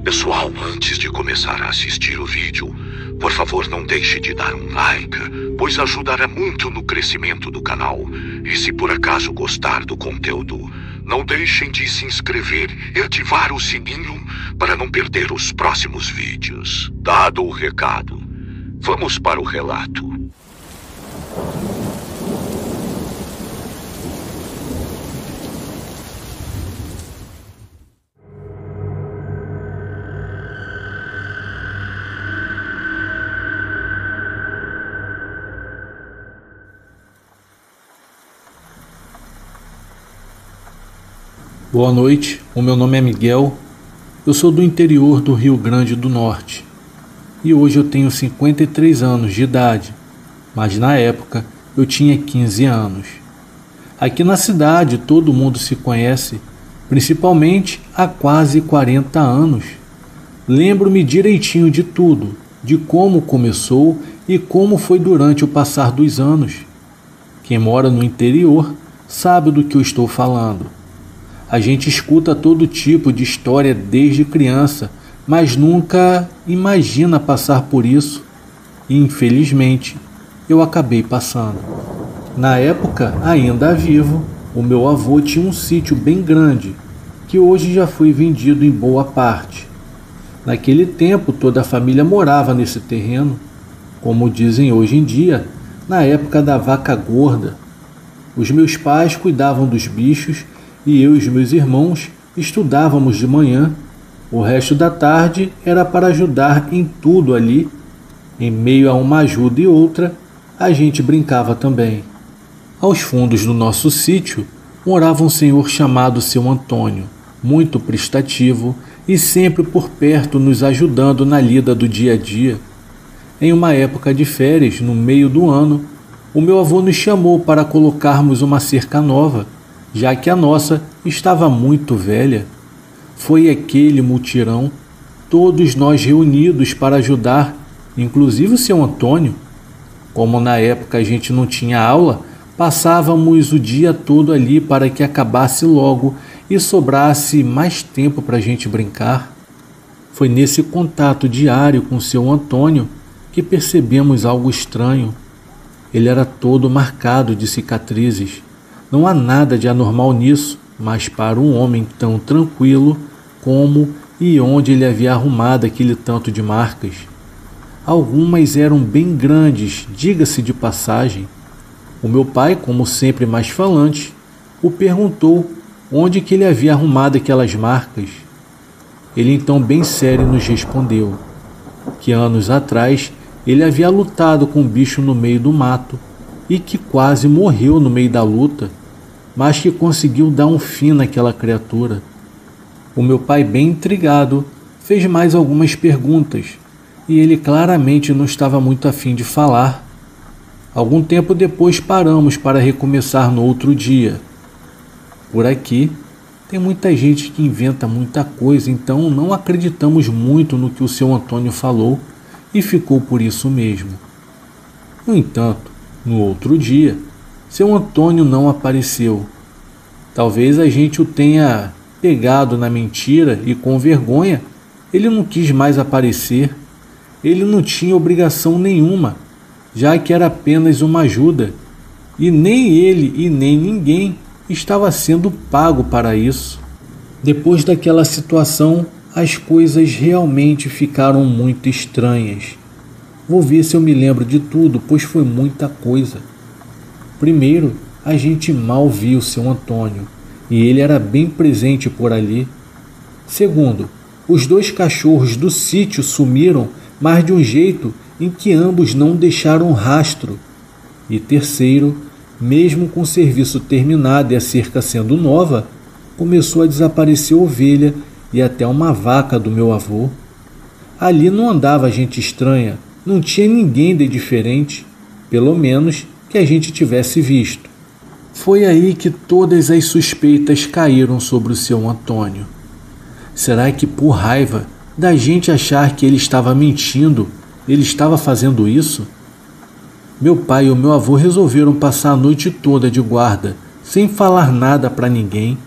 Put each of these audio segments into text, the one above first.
Pessoal, antes de começar a assistir o vídeo, por favor não deixe de dar um like, pois ajudará muito no crescimento do canal. E se por acaso gostar do conteúdo, não deixem de se inscrever e ativar o sininho para não perder os próximos vídeos. Dado o recado, vamos para o relato. Boa noite, o meu nome é Miguel, eu sou do interior do Rio Grande do Norte e hoje eu tenho 53 anos de idade, mas na época eu tinha 15 anos. Aqui na cidade todo mundo se conhece, principalmente há quase 40 anos. Lembro-me direitinho de tudo, de como começou e como foi durante o passar dos anos. Quem mora no interior sabe do que eu estou falando. A gente escuta todo tipo de história desde criança, mas nunca imagina passar por isso. E infelizmente, eu acabei passando. Na época, ainda vivo, o meu avô tinha um sítio bem grande, que hoje já foi vendido em boa parte. Naquele tempo, toda a família morava nesse terreno, como dizem hoje em dia, na época da vaca gorda. Os meus pais cuidavam dos bichos e eu e os meus irmãos estudávamos de manhã. O resto da tarde era para ajudar em tudo ali. Em meio a uma ajuda e outra, a gente brincava também. Aos fundos do nosso sítio morava um senhor chamado Seu Antônio, muito prestativo e sempre por perto nos ajudando na lida do dia a dia. Em uma época de férias, no meio do ano, o meu avô nos chamou para colocarmos uma cerca nova, já que a nossa estava muito velha. Foi aquele mutirão, todos nós reunidos para ajudar, inclusive o seu Antônio. Como na época a gente não tinha aula, passávamos o dia todo ali para que acabasse logo e sobrasse mais tempo para a gente brincar. Foi nesse contato diário com o seu Antônio que percebemos algo estranho. Ele era todo marcado de cicatrizes. Não há nada de anormal nisso, mas para um homem tão tranquilo, como e onde ele havia arrumado aquele tanto de marcas? Algumas eram bem grandes, diga-se de passagem. O meu pai, como sempre mais falante, o perguntou onde que ele havia arrumado aquelas marcas. Ele então bem sério nos respondeu que anos atrás ele havia lutado com um bicho no meio do mato e que quase morreu no meio da luta, mas que conseguiu dar um fim naquela criatura. O meu pai, bem intrigado, fez mais algumas perguntas e ele claramente não estava muito afim de falar. Algum tempo depois paramos para recomeçar no outro dia. Por aqui tem muita gente que inventa muita coisa, então não acreditamos muito no que o seu Antônio falou e ficou por isso mesmo. No entanto, no outro dia, seu Antônio não apareceu. Talvez a gente o tenha pegado na mentira e com vergonha ele não quis mais aparecer. Ele não tinha obrigação nenhuma, já que era apenas uma ajuda, e nem ele e nem ninguém estava sendo pago para isso. Depois daquela situação, as coisas realmente ficaram muito estranhas. Vou ver se eu me lembro de tudo, pois foi muita coisa. Primeiro, a gente mal viu o seu Antônio, e ele era bem presente por ali. Segundo, os 2 cachorros do sítio sumiram, mas de um jeito em que ambos não deixaram rastro. E terceiro, mesmo com o serviço terminado e a cerca sendo nova, começou a desaparecer ovelha e até uma vaca do meu avô. Ali não andava gente estranha, não tinha ninguém de diferente, pelo menos que a gente tivesse visto. Foi aí que todas as suspeitas caíram sobre o seu Antônio. Será que por raiva da gente achar que ele estava mentindo, ele estava fazendo isso? Meu pai e o meu avô resolveram passar a noite toda de guarda, sem falar nada para ninguém.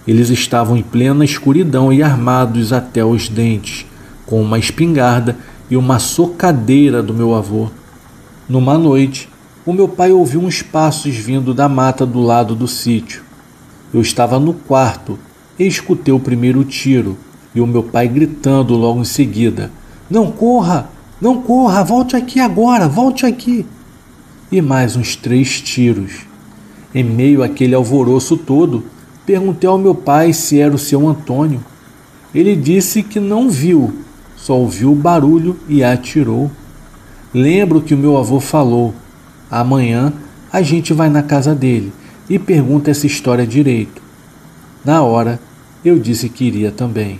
Eles estavam em plena escuridão e armados até os dentes, com uma espingarda e uma socadeira do meu avô. Numa noite, o meu pai ouviu uns passos vindo da mata do lado do sítio. Eu estava no quarto e escutei o primeiro tiro e o meu pai gritando logo em seguida: "Não corra! Não corra! Volte aqui agora! Volte aqui!" E mais uns 3 tiros. Em meio àquele alvoroço todo, perguntei ao meu pai se era o seu Antônio. Ele disse que não viu, só ouviu o barulho e atirou. Lembro que o meu avô falou: "Amanhã a gente vai na casa dele e pergunta essa história direito." Na hora, eu disse que iria também.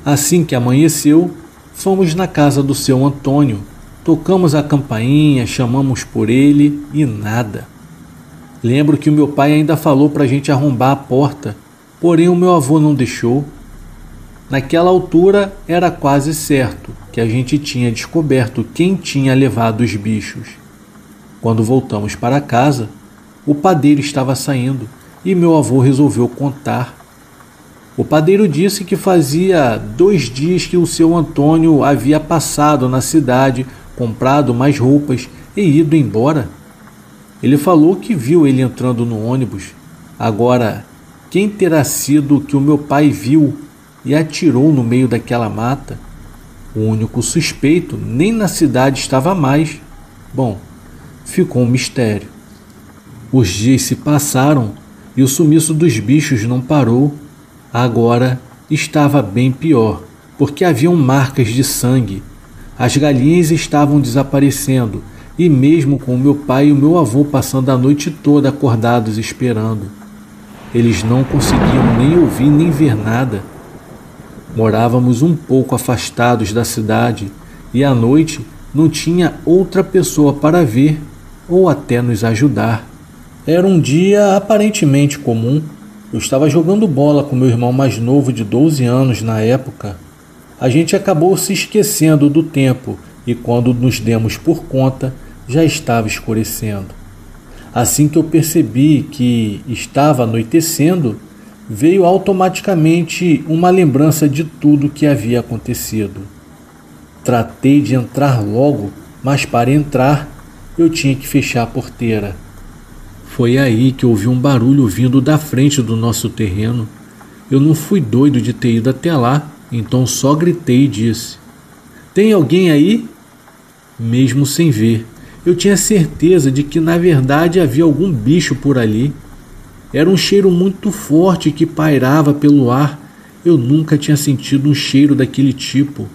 Assim que amanheceu, fomos na casa do seu Antônio. Tocamos a campainha, chamamos por ele e nada. Lembro que o meu pai ainda falou para a gente arrombar a porta, porém o meu avô não deixou. Naquela altura era quase certo que a gente tinha descoberto quem tinha levado os bichos. Quando voltamos para casa, o padeiro estava saindo e meu avô resolveu contar. O padeiro disse que fazia 2 dias que o seu Antônio havia passado na cidade, comprado mais roupas e ido embora. Ele falou que viu ele entrando no ônibus. Agora, quem terá sido que o meu pai viu e atirou no meio daquela mata? O único suspeito nem na cidade estava mais. Bom, ficou um mistério. Os dias se passaram e o sumiço dos bichos não parou. Agora estava bem pior, porque haviam marcas de sangue. As galinhas estavam desaparecendo, e mesmo com o meu pai e o meu avô passando a noite toda acordados esperando, eles não conseguiam nem ouvir nem ver nada. Morávamos um pouco afastados da cidade e à noite não tinha outra pessoa para ver ou até nos ajudar. Era um dia aparentemente comum. Eu estava jogando bola com meu irmão mais novo de 12 anos na época. A gente acabou se esquecendo do tempo e quando nos demos por conta, já estava escurecendo. Assim que eu percebi que estava anoitecendo, veio automaticamente uma lembrança de tudo que havia acontecido. Tratei de entrar logo, mas para entrar eu tinha que fechar a porteira. Foi aí que ouvi um barulho vindo da frente do nosso terreno. Eu não fui doido de ter ido até lá, então só gritei e disse: "Tem alguém aí?" Mesmo sem ver, eu tinha certeza de que na verdade havia algum bicho por ali. Era um cheiro muito forte que pairava pelo ar. Eu nunca tinha sentido um cheiro daquele tipo.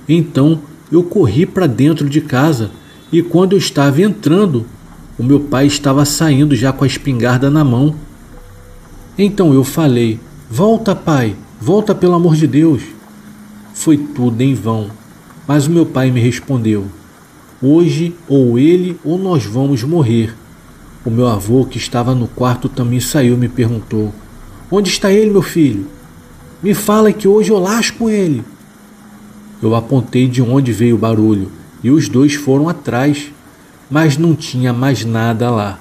Então eu corri para dentro de casa e quando eu estava entrando, o meu pai estava saindo já com a espingarda na mão. Então eu falei: "Volta, pai, volta pelo amor de Deus." Foi tudo em vão, mas o meu pai me respondeu: "Hoje ou ele ou nós vamos morrer." O meu avô, que estava no quarto, também saiu e me perguntou: "Onde está ele, meu filho? Me fala que hoje eu lasco ele." Eu apontei de onde veio o barulho e os dois foram atrás, mas não tinha mais nada lá.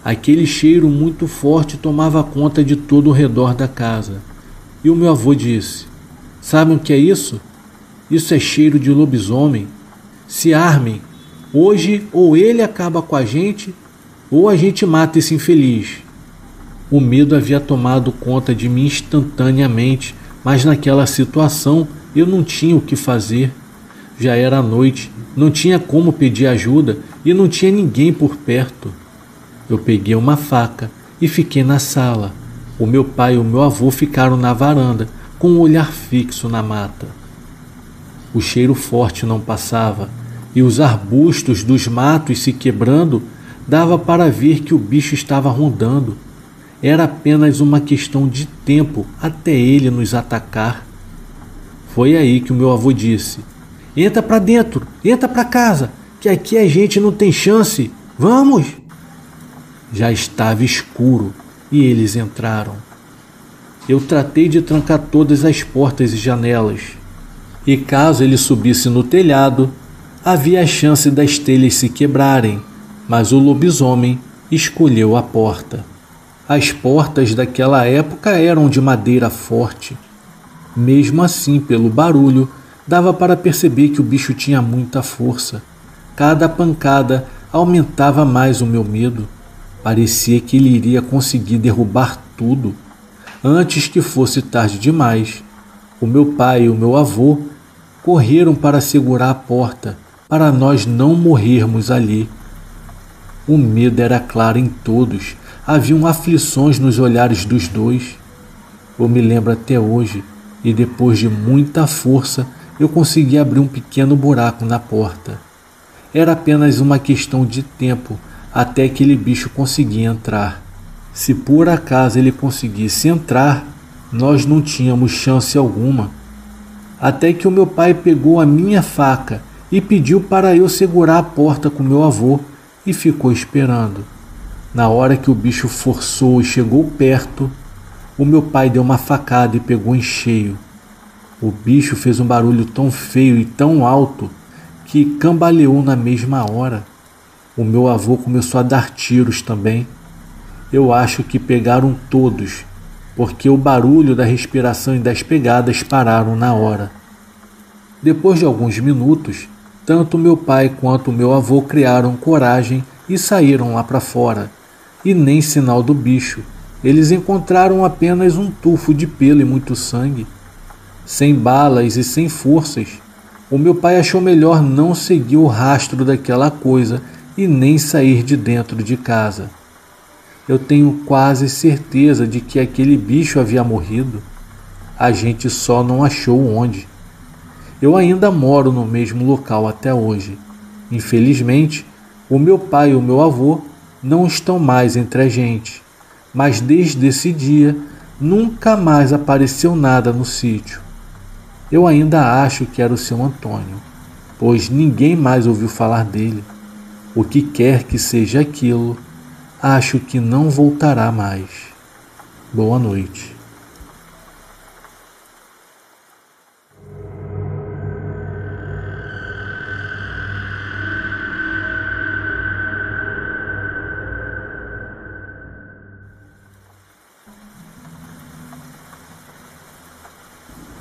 Aquele cheiro muito forte tomava conta de todo o redor da casa. E o meu avô disse: "Sabem o que é isso? Isso é cheiro de lobisomem. Se armem. Hoje ou ele acaba com a gente ou a gente mata esse infeliz." O medo havia tomado conta de mim instantaneamente, mas naquela situação eu não tinha o que fazer. Já era noite, não tinha como pedir ajuda e não tinha ninguém por perto. Eu peguei uma faca e fiquei na sala. O meu pai e o meu avô ficaram na varanda, com o olhar fixo na mata. O cheiro forte não passava, e os arbustos dos matos se quebrando dava para ver que o bicho estava rondando. Era apenas uma questão de tempo até ele nos atacar. Foi aí que o meu avô disse: "Entra para dentro, entra para casa, que aqui a gente não tem chance. Vamos!" Já estava escuro e eles entraram. Eu tratei de trancar todas as portas e janelas. E caso ele subisse no telhado, havia a chance das telhas se quebrarem, mas o lobisomem escolheu a porta. As portas daquela época eram de madeira forte. Mesmo assim, pelo barulho, dava para perceber que o bicho tinha muita força. Cada pancada aumentava mais o meu medo. Parecia que ele iria conseguir derrubar tudo. Antes que fosse tarde demais, o meu pai e o meu avô correram para segurar a porta, para nós não morrermos ali. O medo era claro em todos. Haviam aflições nos olhares dos dois. Eu me lembro até hoje, e depois de muita força, eu consegui abrir um pequeno buraco na porta. Era apenas uma questão de tempo até aquele bicho conseguir entrar. Se por acaso ele conseguisse entrar, nós não tínhamos chance alguma. Até que o meu pai pegou a minha faca e pediu para eu segurar a porta com meu avô e ficou esperando. Na hora que o bicho forçou e chegou perto, o meu pai deu uma facada e pegou em cheio. O bicho fez um barulho tão feio e tão alto que cambaleou na mesma hora. O meu avô começou a dar tiros também. Eu acho que pegaram todos, porque o barulho da respiração e das pegadas pararam na hora. Depois de alguns minutos, tanto meu pai quanto meu avô criaram coragem e saíram lá para fora. E nem sinal do bicho. Eles encontraram apenas um tufo de pelo e muito sangue. Sem balas e sem forças, o meu pai achou melhor não seguir o rastro daquela coisa e nem sair de dentro de casa. Eu tenho quase certeza de que aquele bicho havia morrido. A gente só não achou onde. Eu ainda moro no mesmo local até hoje. Infelizmente, o meu pai e o meu avô não estão mais entre a gente, mas desde esse dia nunca mais apareceu nada no sítio. Eu ainda acho que era o seu Antônio, pois ninguém mais ouviu falar dele. O que quer que seja aquilo, acho que não voltará mais. Boa noite.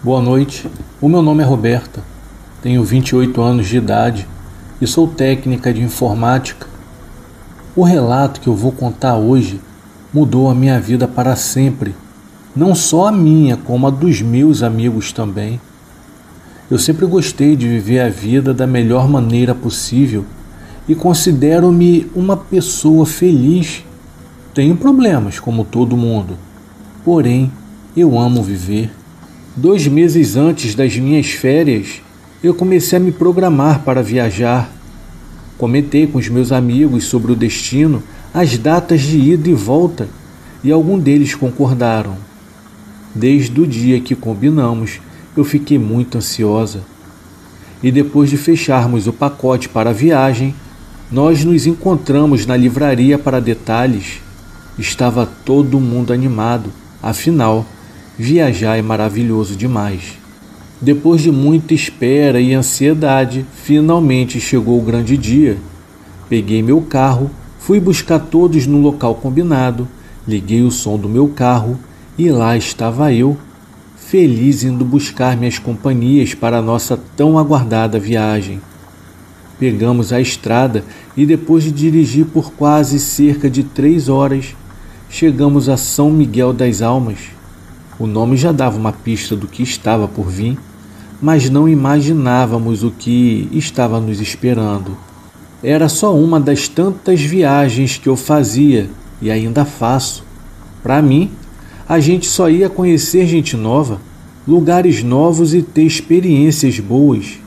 Boa noite, o meu nome é Roberta, tenho 28 anos de idade e sou técnica de informática. O relato que eu vou contar hoje mudou a minha vida para sempre, não só a minha, como a dos meus amigos também. Eu sempre gostei de viver a vida da melhor maneira possível e considero-me uma pessoa feliz. Tenho problemas, como todo mundo, porém eu amo viver. 2 meses antes das minhas férias, eu comecei a me programar para viajar. Comentei com os meus amigos sobre o destino, as datas de ida e volta, e alguns deles concordaram. Desde o dia que combinamos, eu fiquei muito ansiosa. E depois de fecharmos o pacote para a viagem, nós nos encontramos na livraria para detalhes. Estava todo mundo animado, afinal, viajar é maravilhoso demais. Depois de muita espera e ansiedade, finalmente chegou o grande dia. Peguei meu carro, fui buscar todos no local combinado, liguei o som do meu carro e lá estava eu, feliz indo buscar minhas companhias para a nossa tão aguardada viagem. Pegamos a estrada e depois de dirigir por quase cerca de 3 horas, chegamos a São Miguel das Almas. O nome já dava uma pista do que estava por vir, mas não imaginávamos o que estava nos esperando. Era só uma das tantas viagens que eu fazia e ainda faço. Para mim, a gente só ia conhecer gente nova, lugares novos e ter experiências boas.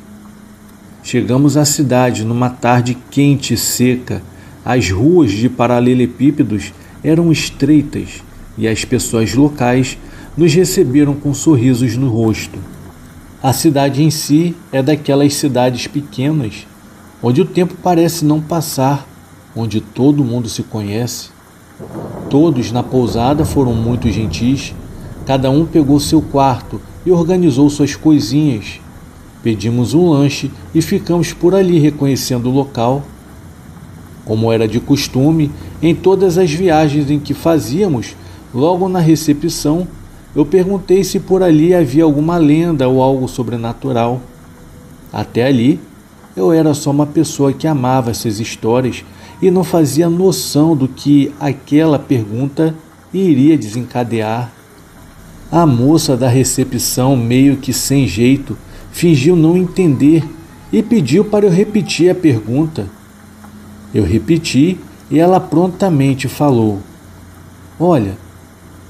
Chegamos à cidade numa tarde quente e seca. As ruas de paralelepípedos eram estreitas e as pessoas locais nos receberam com sorrisos no rosto. A cidade em si é daquelas cidades pequenas, onde o tempo parece não passar, onde todo mundo se conhece. Todos na pousada foram muito gentis, cada um pegou seu quarto e organizou suas coisinhas. Pedimos um lanche e ficamos por ali reconhecendo o local. Como era de costume, Em todas as viagens em que fazíamos, logo na recepção, eu perguntei se por ali havia alguma lenda ou algo sobrenatural. Até ali, eu era só uma pessoa que amava essas histórias e não fazia noção do que aquela pergunta iria desencadear. A moça da recepção, meio que sem jeito, fingiu não entender e pediu para eu repetir a pergunta. Eu repeti e ela prontamente falou: "Olha,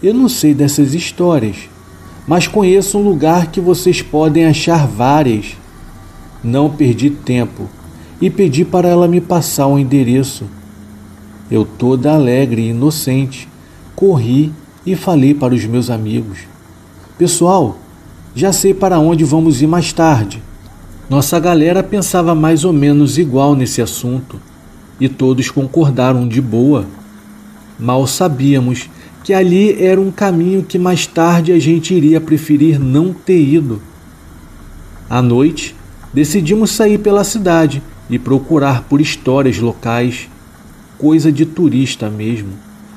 eu não sei dessas histórias, mas conheço um lugar que vocês podem achar várias." Não perdi tempo e pedi para ela me passar o endereço. Eu, toda alegre e inocente, corri e falei para os meus amigos: "Pessoal, já sei para onde vamos ir mais tarde." Nossa galera pensava mais ou menos igual nesse assunto e todos concordaram de boa. Mal sabíamos que ali era um caminho que mais tarde a gente iria preferir não ter ido. À noite, decidimos sair pela cidade e procurar por histórias locais, coisa de turista mesmo,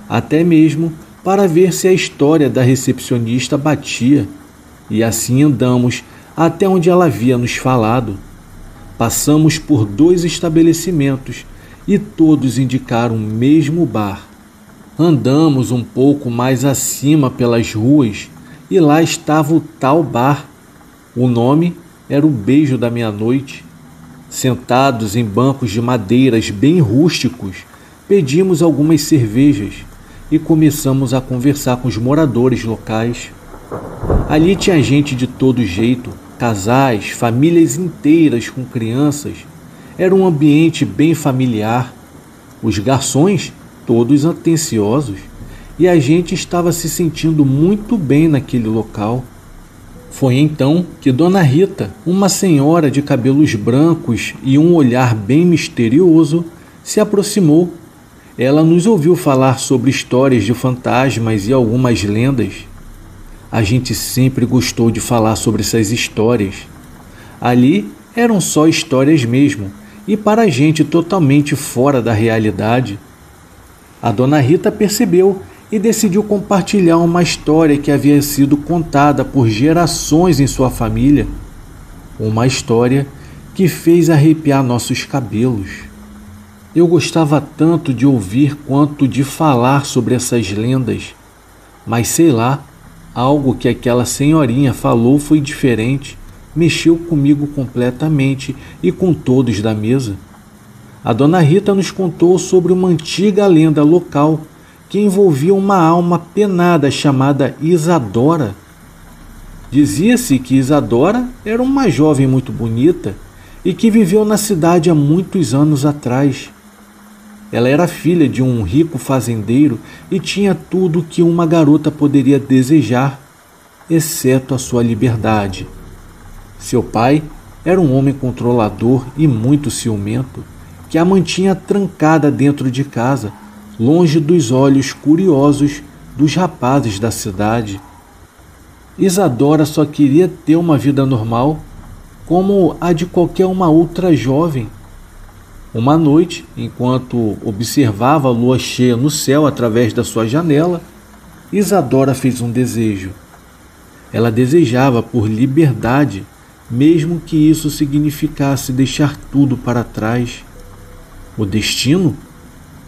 até mesmo para ver se a história da recepcionista batia, e assim andamos até onde ela havia nos falado. Passamos por 2 estabelecimentos e todos indicaram o mesmo bar. Andamos um pouco mais acima pelas ruas e lá estava o tal bar. O nome era o Beijo da Meia-Noite. Sentados em bancos de madeiras bem rústicos, pedimos algumas cervejas e começamos a conversar com os moradores locais. Ali tinha gente de todo jeito, casais, famílias inteiras com crianças. Era um ambiente bem familiar. Os garçons, todos atenciosos, e a gente estava se sentindo muito bem naquele local. Foi então que Dona Rita, uma senhora de cabelos brancos e um olhar bem misterioso, se aproximou. Ela nos ouviu falar sobre histórias de fantasmas e algumas lendas. A gente sempre gostou de falar sobre essas histórias. Ali eram só histórias mesmo, e para a gente totalmente fora da realidade. A Dona Rita percebeu e decidiu compartilhar uma história que havia sido contada por gerações em sua família. Uma história que fez arrepiar nossos cabelos. Eu gostava tanto de ouvir quanto de falar sobre essas lendas, mas sei lá, algo que aquela senhorinha falou foi diferente, mexeu comigo completamente e com todos da mesa. A Dona Rita nos contou sobre uma antiga lenda local que envolvia uma alma penada chamada Isadora. Dizia-se que Isadora era uma jovem muito bonita e que viveu na cidade há muitos anos atrás. Ela era filha de um rico fazendeiro e tinha tudo que uma garota poderia desejar, exceto a sua liberdade. Seu pai era um homem controlador e muito ciumento, que a mantinha trancada dentro de casa, longe dos olhos curiosos dos rapazes da cidade. Isadora só queria ter uma vida normal, como a de qualquer uma outra jovem. Uma noite, enquanto observava a lua cheia no céu através da sua janela, Isadora fez um desejo. Ela desejava por liberdade, mesmo que isso significasse deixar tudo para trás. O destino,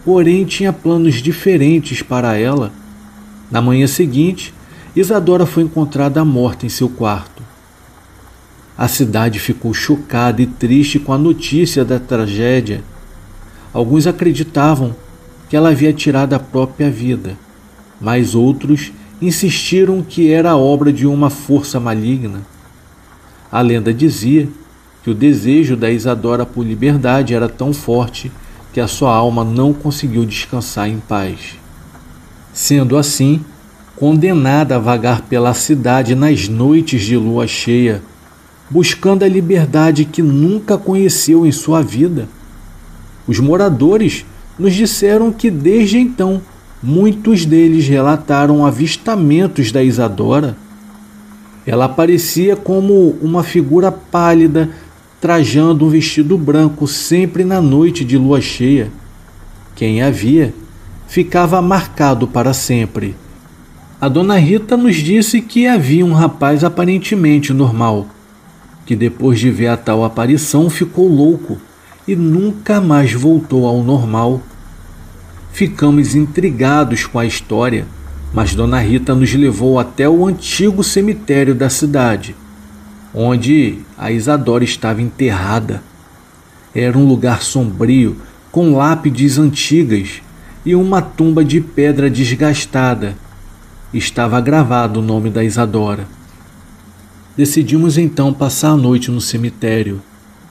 porém, tinha planos diferentes para ela. Na manhã seguinte, Isadora foi encontrada morta em seu quarto. A cidade ficou chocada e triste com a notícia da tragédia. Alguns acreditavam que ela havia tirado a própria vida, mas outros insistiram que era obra de uma força maligna. A lenda dizia que o desejo da Isadora por liberdade era tão forte que a sua alma não conseguiu descansar em paz. Sendo assim, condenada a vagar pela cidade nas noites de lua cheia, buscando a liberdade que nunca conheceu em sua vida. Os moradores nos disseram que desde então muitos deles relataram avistamentos da Isadora. Ela aparecia como uma figura pálida, trajando um vestido branco sempre na noite de lua cheia. Quem a via ficava marcado para sempre. A dona Rita nos disse que havia um rapaz aparentemente normal, que depois de ver a tal aparição ficou louco e nunca mais voltou ao normal. Ficamos intrigados com a história, mas dona Rita nos levou até o antigo cemitério da cidade, onde a Isadora estava enterrada. Era um lugar sombrio, com lápides antigas e uma tumba de pedra desgastada. Estava gravado o nome da Isadora. Decidimos então passar a noite no cemitério.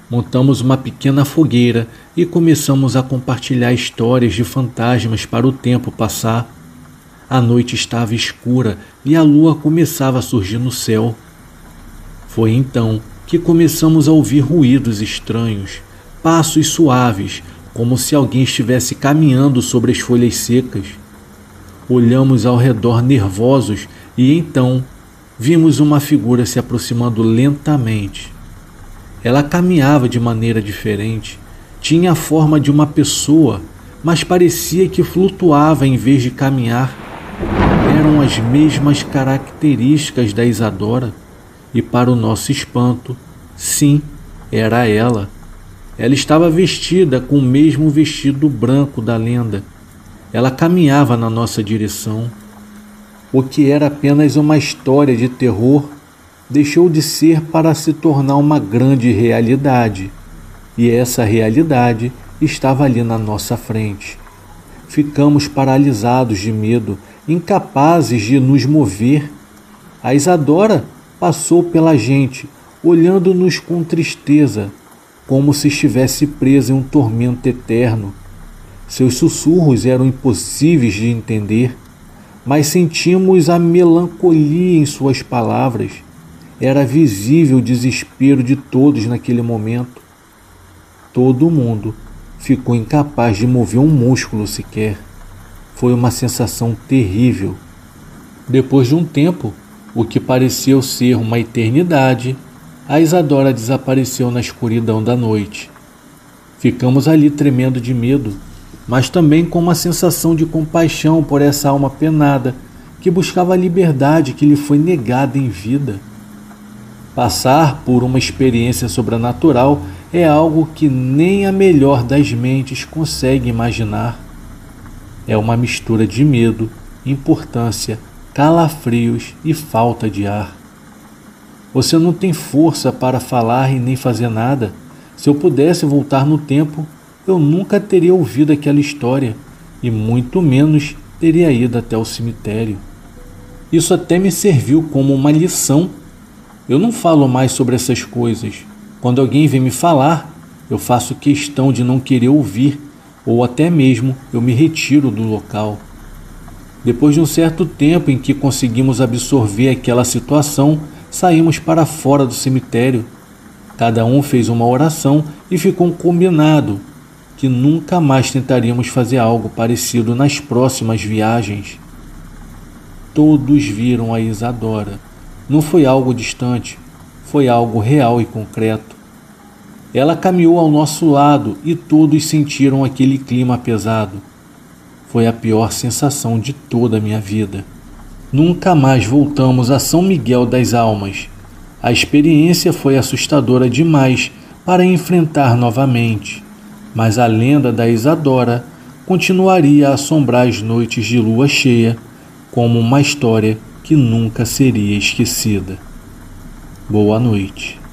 Montamos uma pequena fogueira e começamos a compartilhar histórias de fantasmas para o tempo passar. A noite estava escura e a lua começava a surgir no céu. Foi então que começamos a ouvir ruídos estranhos, passos suaves, como se alguém estivesse caminhando sobre as folhas secas. Olhamos ao redor nervosos e então vimos uma figura se aproximando lentamente. Ela caminhava de maneira diferente, tinha a forma de uma pessoa, mas parecia que flutuava em vez de caminhar. Eram as mesmas características da Isadora e, para o nosso espanto, sim, era ela. Ela estava vestida com o mesmo vestido branco da lenda. Ela caminhava na nossa direção. O que era apenas uma história de terror deixou de ser para se tornar uma grande realidade. E essa realidade estava ali na nossa frente. Ficamos paralisados de medo, incapazes de nos mover. A Isadora passou pela gente, olhando-nos com tristeza, como se estivesse presa em um tormento eterno. Seus sussurros eram impossíveis de entender, mas sentimos a melancolia em suas palavras. Era visível o desespero de todos naquele momento. Todo mundo ficou incapaz de mover um músculo sequer. Foi uma sensação terrível. Depois de um tempo, o que pareceu ser uma eternidade, a Isadora desapareceu na escuridão da noite. Ficamos ali tremendo de medo, mas também com uma sensação de compaixão por essa alma penada que buscava a liberdade que lhe foi negada em vida. Passar por uma experiência sobrenatural é algo que nem a melhor das mentes consegue imaginar. É uma mistura de medo, importância, calafrios e falta de ar. Você não tem força para falar e nem fazer nada. Se eu pudesse voltar no tempo, eu nunca teria ouvido aquela história e muito menos teria ido até o cemitério. Isso até me serviu como uma lição. Eu não falo mais sobre essas coisas. Quando alguém vem me falar, eu faço questão de não querer ouvir, ou até mesmo eu me retiro do local. Depois de um certo tempo em que conseguimos absorver aquela situação, saímos para fora do cemitério. Cada um fez uma oração e ficou combinado que nunca mais tentaríamos fazer algo parecido nas próximas viagens. Todos viram a Isadora. Não foi algo distante, foi algo real e concreto. Ela caminhou ao nosso lado e todos sentiram aquele clima pesado. Foi a pior sensação de toda a minha vida. Nunca mais voltamos a São Miguel das Almas. A experiência foi assustadora demais para enfrentar novamente, mas a lenda da Isadora continuaria a assombrar as noites de lua cheia como uma história que nunca seria esquecida. Boa noite.